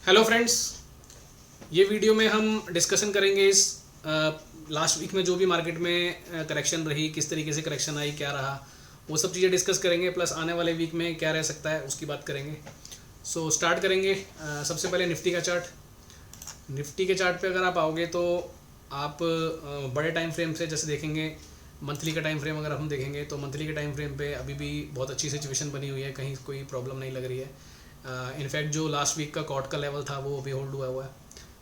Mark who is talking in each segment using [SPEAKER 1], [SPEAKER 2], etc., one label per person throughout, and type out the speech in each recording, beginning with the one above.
[SPEAKER 1] Hello friends, ये video में हम डिस्कशन करेंगे इस लास्ट वीक में जो भी मार्केट में करेक्शन रही, किस तरीके से करेक्शन आई, क्या रहा, वो सब चीज़ें डिस्कस करेंगे। प्लस आने वाले वीक में क्या रह सकता है उसकी बात करेंगे। सो स्टार्ट करेंगे। सबसे पहले निफ्टी का चार्ट। निफ्टी के चार्ट पे अगर आप आओगे तो आप बड़े टाइम फ्रेम से जैसे देखेंगे, मंथली का टाइम फ्रेम अगर हम देखेंगे तो मंथली के टाइम फ्रेम पे अभी भी बहुत अच्छी सिचुएशन बनी हुई है, कहीं कोई प्रॉब्लम नहीं लग रही है। इनफैक्ट जो लास्ट वीक का कॉट का लेवल था वो अभी होल्ड हुआ है।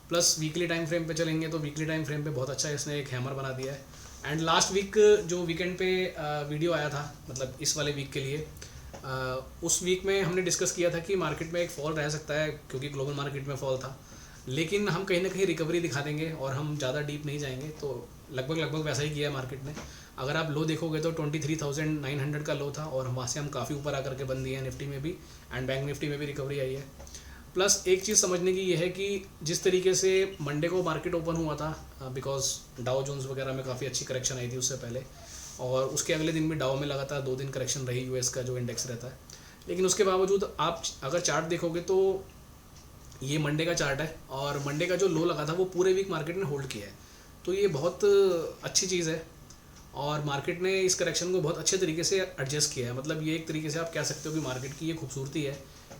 [SPEAKER 1] प्लस वीकली टाइम फ्रेम पे चलेंगे तो वीकली टाइम फ्रेम पे बहुत अच्छा इसने एक हैमर बना दिया है। एंड लास्ट वीक जो वीकेंड पे वीडियो आया था, मतलब इस वाले वीक के लिए, उस वीक में हमने डिस्कस किया था कि मार्केट में एक फॉल रह सकता है क्योंकि ग्लोबल मार्केट में फॉल था, लेकिन हम कहीं ना कहीं रिकवरी दिखा देंगे और हम ज़्यादा डीप नहीं जाएंगे। तो लगभग वैसा ही किया है मार्केट ने। अगर आप लो देखोगे तो 23,900 का लो था और वहाँ से हम काफ़ी ऊपर आकर के बंद दिए हैं निफ्टी में भी, एंड बैंक निफ्टी में भी रिकवरी आई है। प्लस एक चीज़ समझने की ये है कि जिस तरीके से मंडे को मार्केट ओपन हुआ था, बिकॉज डाउ जोन्स वगैरह में काफ़ी अच्छी करेक्शन आई थी उससे पहले, और उसके अगले दिन भी डाउ में लगातार 2 दिन करेक्शन रही यूएस का जो इंडेक्स रहता है। लेकिन उसके बावजूद आप अगर चार्ट देखोगे तो ये मंडे का चार्ट है और मंडे का जो लो लगा था वो पूरे वीक मार्केट ने होल्ड किया है। तो ये बहुत अच्छी चीज़ है और मार्केट ने इस करेक्शन को बहुत अच्छे तरीके से एडजस्ट किया है। मतलब ये एक तरीके से आप कह सकते हो कि मार्केट की ये खूबसूरती है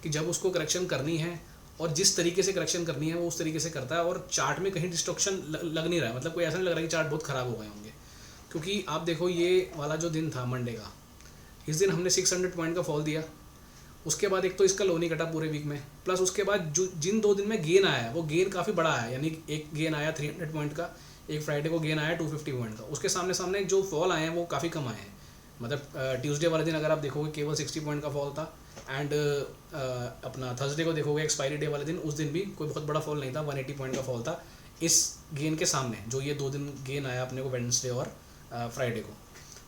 [SPEAKER 1] कि जब उसको करेक्शन करनी है और जिस तरीके से करेक्शन करनी है वो उस तरीके से करता है, और चार्ट में कहीं डिस्ट्रक्शन लग नहीं रहा है। मतलब कोई ऐसा नहीं लग रहा है कि चार्ट बहुत ख़राब हो गए होंगे, क्योंकि आप देखो ये वाला जो दिन था मंडे का, इस दिन हमने 600 पॉइंट का फॉल दिया। उसके बाद एक तो इसका लो नहीं कटा पूरे वीक में, प्लस उसके बाद जो जिन 2 दिन में गेन आया है वो गेन काफ़ी बड़ा आया, यानी एक गेन आया 300 पॉइंट का, एक फ्राइडे को गेन आया 250 पॉइंट का। उसके सामने सामने जो फॉल आए हैं वो काफ़ी कम आए हैं। मतलब ट्यूसडे वाले दिन अगर आप देखोगे केवल 60 पॉइंट का फॉल था, एंड अपना थर्सडे को देखोगे एक्सपायरी डे वाले दिन, उस दिन भी कोई बहुत बड़ा फॉल नहीं था, 180 पॉइंट का फॉल था इस गेन के सामने, जो ये 2 दिन गेन आया अपने को वेडनेसडे और फ्राइडे को।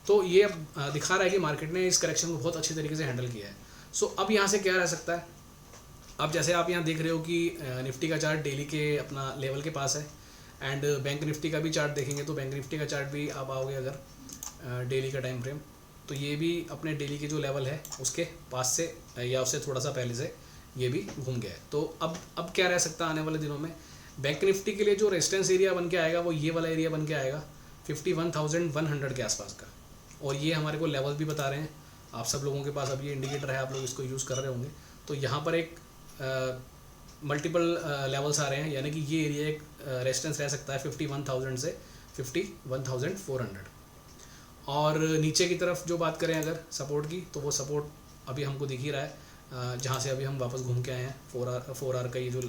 [SPEAKER 1] तो ये अब दिखा रहा है कि मार्केट ने इस करेक्शन को बहुत अच्छे तरीके से हैंडल किया है। सो अब यहाँ से क्या रह सकता है, अब जैसे आप यहाँ देख रहे हो कि निफ्टी का चार्ट डेली के अपना लेवल के पास है, एंड बैंक निफ्टी का भी चार्ट देखेंगे तो बैंक निफ्टी का चार्ट भी आप आओगे अगर डेली का टाइम फ्रेम, तो ये भी अपने डेली के जो लेवल है उसके पास से या उससे थोड़ा सा पहले से ये भी घूम गया है। तो अब क्या रह सकता है आने वाले दिनों में, बैंक निफ्टी के लिए जो रेजिस्टेंस एरिया बन के आएगा वो ये वाला एरिया बन के आएगा 51,100 के आसपास का, और ये हमारे को लेवल भी बता रहे हैं। आप सब लोगों के पास अब ये इंडिकेटर है, आप लोग इसको यूज़ कर रहे होंगे। तो यहाँ पर एक मल्टीपल लेवल्स आ रहे हैं, यानी कि ये एरिया एक रेजिस्टेंस रह सकता है 51,000 से 51,400। और नीचे की तरफ जो बात करें अगर सपोर्ट की, तो वो सपोर्ट अभी हमको दिख ही रहा है, जहाँ से अभी हम वापस घूम के आए हैं। 4R का ये जो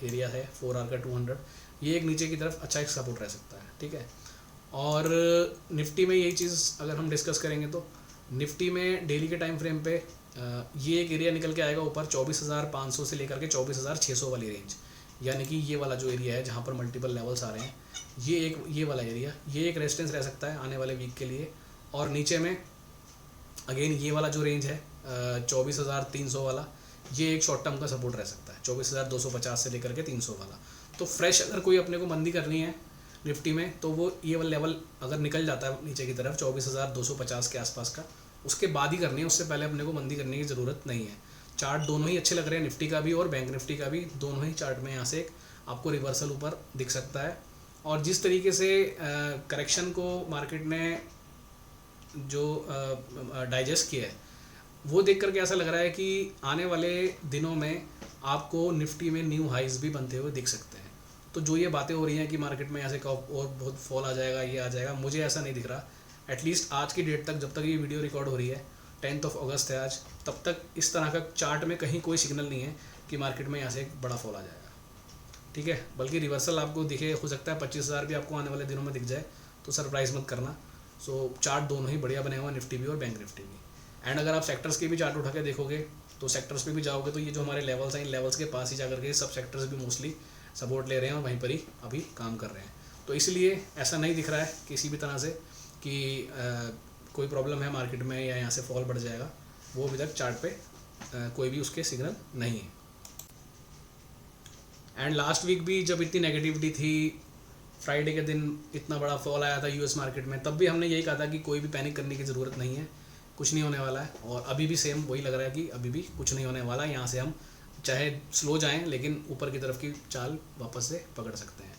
[SPEAKER 1] एरिया है, 4R का 200, ये एक नीचे की तरफ अच्छा एक सपोर्ट रह सकता है, ठीक है। और निफ्टी में यही चीज़ अगर हम डिस्कस करेंगे तो निफ्टी में डेली के टाइम फ्रेम पे ये एक एरिया निकल के आएगा ऊपर 24,500 से लेकर के 24,600 वाली रेंज, यानी कि ये वाला जो एरिया है जहाँ पर मल्टीपल लेवल्स आ रहे हैं, ये वाला एरिया, ये एक रेजिस्टेंस रह सकता है आने वाले वीक के लिए। और नीचे में अगेन ये वाला जो रेंज है 24,300 वाला, ये एक शॉर्ट टर्म का सपोर्ट रह सकता है 24,250 से लेकर के 300 वाला। तो फ्रेश अगर कोई अपने को मंदी करनी है निफ्टी में तो वो ये वाला लेवल अगर निकल जाता है नीचे की तरफ 24,250 के आसपास का, उसके बाद ही करनी है, उससे पहले अपने को मंदी करने की ज़रूरत नहीं है। चार्ट दोनों ही अच्छे लग रहे हैं, निफ्टी का भी और बैंक निफ्टी का भी, दोनों ही चार्ट में यहाँ से आपको रिवर्सल ऊपर दिख सकता है। और जिस तरीके से करेक्शन को मार्केट ने जो डाइजेस्ट किया है वो देख करके ऐसा लग रहा है कि आने वाले दिनों में आपको निफ्टी में न्यू हाइज भी बनते हुए दिख सकते हैं। तो जो ये बातें हो रही हैं कि मार्केट में ऐसे और बहुत फॉल आ जाएगा, ये आ जाएगा, मुझे ऐसा नहीं दिख रहा। एटलीस्ट आज की डेट तक, जब तक ये वीडियो रिकॉर्ड हो रही है, 10 अगस्त है आज, तब तक इस तरह का चार्ट में कहीं कोई सिग्नल नहीं है कि मार्केट में यहाँ से एक बड़ा फॉल आ जाएगा, ठीक है। बल्कि रिवर्सल आपको दिखे, हो सकता है 25,000 भी आपको आने वाले दिनों में दिख जाए, तो सरप्राइज़ मत करना। सो चार्ट दोनों ही बढ़िया बने हुए हैं, निफ्टी भी और बैंक निफ्टी भी। एंड अगर आप सेक्टर्स के भी चार्ट उठा के देखोगे तो सेक्टर्स पे भी जाओगे तो ये जो हमारे लेवल्स हैं, इन लेवल्स के पास ही जाकर के सब सेक्टर्स भी मोस्टली सपोर्ट ले रहे हैं और वहीं पर ही अभी काम कर रहे हैं। तो इसलिए ऐसा नहीं दिख रहा है किसी भी तरह से कि कोई प्रॉब्लम है मार्केट में या यहाँ से फॉल बढ़ जाएगा, वो अभी तक चार्ट पे कोई भी उसके सिग्नल नहीं है। एंड लास्ट वीक भी जब इतनी नेगेटिविटी थी, फ्राइडे के दिन इतना बड़ा फॉल आया था यूएस मार्केट में, तब भी हमने यही कहा था कि कोई भी पैनिक करने की ज़रूरत नहीं है, कुछ नहीं होने वाला है। और अभी भी सेम वही लग रहा है कि अभी भी कुछ नहीं होने वाला है, यहाँ से हम चाहे स्लो जाएं लेकिन ऊपर की तरफ की चाल वापस से पकड़ सकते हैं,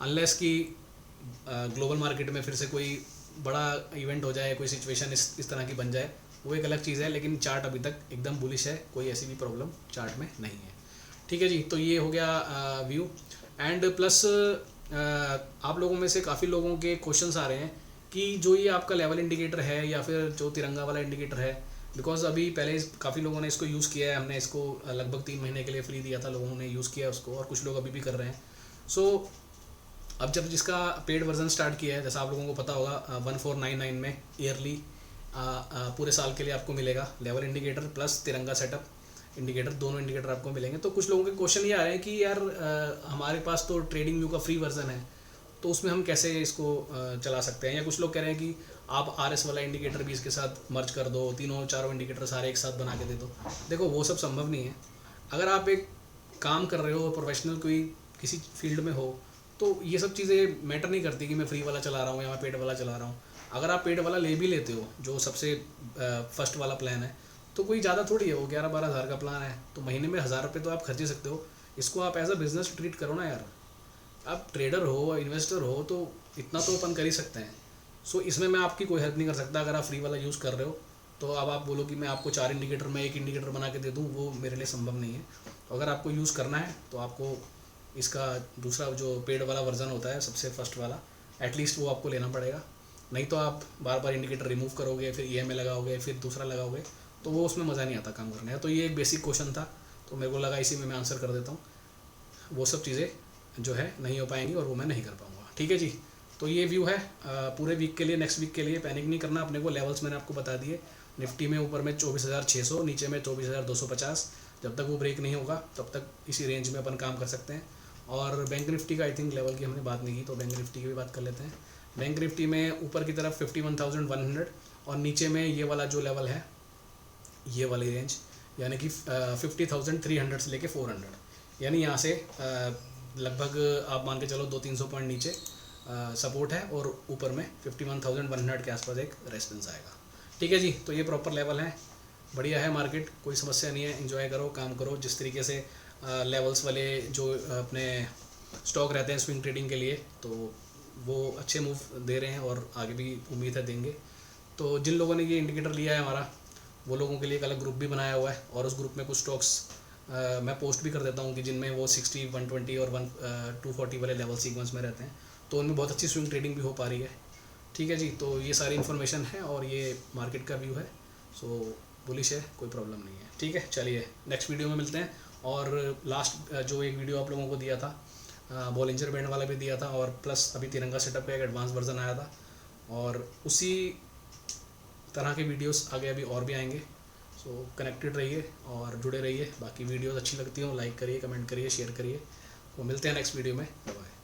[SPEAKER 1] अनलेस कि ग्लोबल मार्केट में फिर से कोई बड़ा इवेंट हो जाए, कोई सिचुएशन इस तरह की बन जाए, वो एक अलग चीज़ है। लेकिन चार्ट अभी तक एकदम बुलिश है, कोई ऐसी भी प्रॉब्लम चार्ट में नहीं है। ठीक है जी, तो ये हो गया व्यू। एंड प्लस आप लोगों में से काफ़ी लोगों के क्वेश्चंस आ रहे हैं कि जो ये आपका लेवल इंडिकेटर है या फिर जो तिरंगा वाला इंडिकेटर है, बिकॉज अभी पहले काफ़ी लोगों ने इसको यूज़ किया है, हमने इसको लगभग 3 महीने के लिए फ्री दिया था, लोगों ने यूज़ किया उसको और कुछ लोग अभी भी कर रहे हैं। सो अब जब जिसका पेड वर्जन स्टार्ट किया है, जैसा आप लोगों को पता होगा 1499 में ईयरली पूरे साल के लिए आपको मिलेगा लेवल इंडिकेटर प्लस तिरंगा सेटअप इंडिकेटर, दोनों इंडिकेटर आपको मिलेंगे। तो कुछ लोगों के क्वेश्चन ये आ रहे हैं कि यार हमारे पास तो ट्रेडिंग व्यू का फ्री वर्जन है, तो उसमें हम कैसे इसको चला सकते हैं, या कुछ लोग कह रहे हैं कि आप RS वाला इंडिकेटर भी इसके साथ मर्ज कर दो, तीनों चारों इंडिकेटर सारे एक साथ बना के दे दो। देखो वो सब संभव नहीं है। अगर आप एक काम कर रहे हो, प्रोफेशनल कोई किसी फील्ड में हो, तो ये सब चीज़ें मैटर नहीं करती कि मैं फ्री वाला चला रहा हूँ या मैं पेड वाला चला रहा हूँ। अगर आप पेड वाला ले भी लेते हो, जो सबसे फर्स्ट वाला प्लान है, तो कोई ज़्यादा थोड़ी है, वो 11-12 हज़ार का प्लान है, तो महीने में 1000 रुपये तो आप खर्च ही सकते हो। इसको आप एज अ बिज़नेस ट्रीट करो ना यार। आप ट्रेडर हो, इन्वेस्टर हो, तो इतना तो ओपन कर ही सकते हैं। सो इसमें मैं आपकी कोई हेल्प नहीं कर सकता। अगर आप फ्री वाला यूज़ कर रहे हो तो अब आप बोलो कि मैं आपको 4 इंडिकेटर में 1 इंडिकेटर बना के दे दूँ, वो मेरे लिए संभव नहीं है। अगर आपको यूज़ करना है तो आपको इसका दूसरा जो पेड वाला वर्जन होता है, सबसे फर्स्ट वाला, एटलीस्ट वो आपको लेना पड़ेगा। नहीं तो आप बार बार इंडिकेटर रिमूव करोगे, फिर EMI लगाओगे, फिर दूसरा लगाओगे, तो वो उसमें मज़ा नहीं आता काम करने का। तो ये एक बेसिक क्वेश्चन था, तो मेरे को लगा इसी में मैं आंसर कर देता हूँ। वो सब चीज़ें जो है नहीं हो पाएंगी और वो मैं नहीं कर पाऊँगा। ठीक है जी, तो ये व्यू है पूरे वीक के लिए। नेक्स्ट वीक के लिए पैनिक नहीं करना अपने को। लेवल्स मैंने आपको बता दिए। निफ्टी में ऊपर में 24,600, नीचे में 24,250। जब तक वो ब्रेक नहीं होगा तब तक इसी रेंज में अपन काम कर सकते हैं। और बैंक निफ्टी का आई थिंक लेवल की हमने बात नहीं की, तो बैंक निफ्टी की भी बात कर लेते हैं। बैंक निफ्टी में ऊपर की तरफ 51,100 और नीचे में ये वाला जो लेवल है, ये वाली रेंज, यानी कि 50,300 से लेके 400, यानी यहाँ से लगभग आप मान के चलो 200-300 पॉइंट नीचे सपोर्ट है और ऊपर में 51,100 के आसपास एक रेजिस्टेंस आएगा। ठीक है जी, तो ये प्रॉपर लेवल है। बढ़िया है मार्केट, कोई समस्या नहीं है। एंजॉय करो, काम करो। जिस तरीके से लेवल्स वाले जो अपने स्टॉक रहते हैं स्विंग ट्रेडिंग के लिए, तो वो अच्छे मूव दे रहे हैं और आगे भी उम्मीद है देंगे। तो जिन लोगों ने ये इंडिकेटर लिया है हमारा, वो लोगों के लिए एक अलग ग्रुप भी बनाया हुआ है और उस ग्रुप में कुछ स्टॉक्स मैं पोस्ट भी कर देता हूँ कि जिनमें वो 60, 120 और 240 वाले लेवल सीक्वेंस में रहते हैं, तो उनमें बहुत अच्छी स्विंग ट्रेडिंग भी हो पा रही है। ठीक है जी, तो ये सारी इन्फॉर्मेशन है और ये मार्केट का व्यू है। सो बुलिश है, कोई प्रॉब्लम नहीं है। ठीक है, चलिए नेक्स्ट वीडियो में मिलते हैं। और लास्ट जो एक वीडियो आप लोगों को दिया था, बॉलिंजर बैंड वाला भी दिया था, और प्लस अभी तिरंगा सेटअप का एक एडवांस वर्जन आया था, और उसी तरह के वीडियोस आगे अभी और भी आएंगे। सो कनेक्टेड रहिए और जुड़े रहिए। बाकी वीडियोस अच्छी लगती हो लाइक करिए, कमेंट करिए, शेयर करिए। तो मिलते हैं नेक्स्ट वीडियो में। बाय।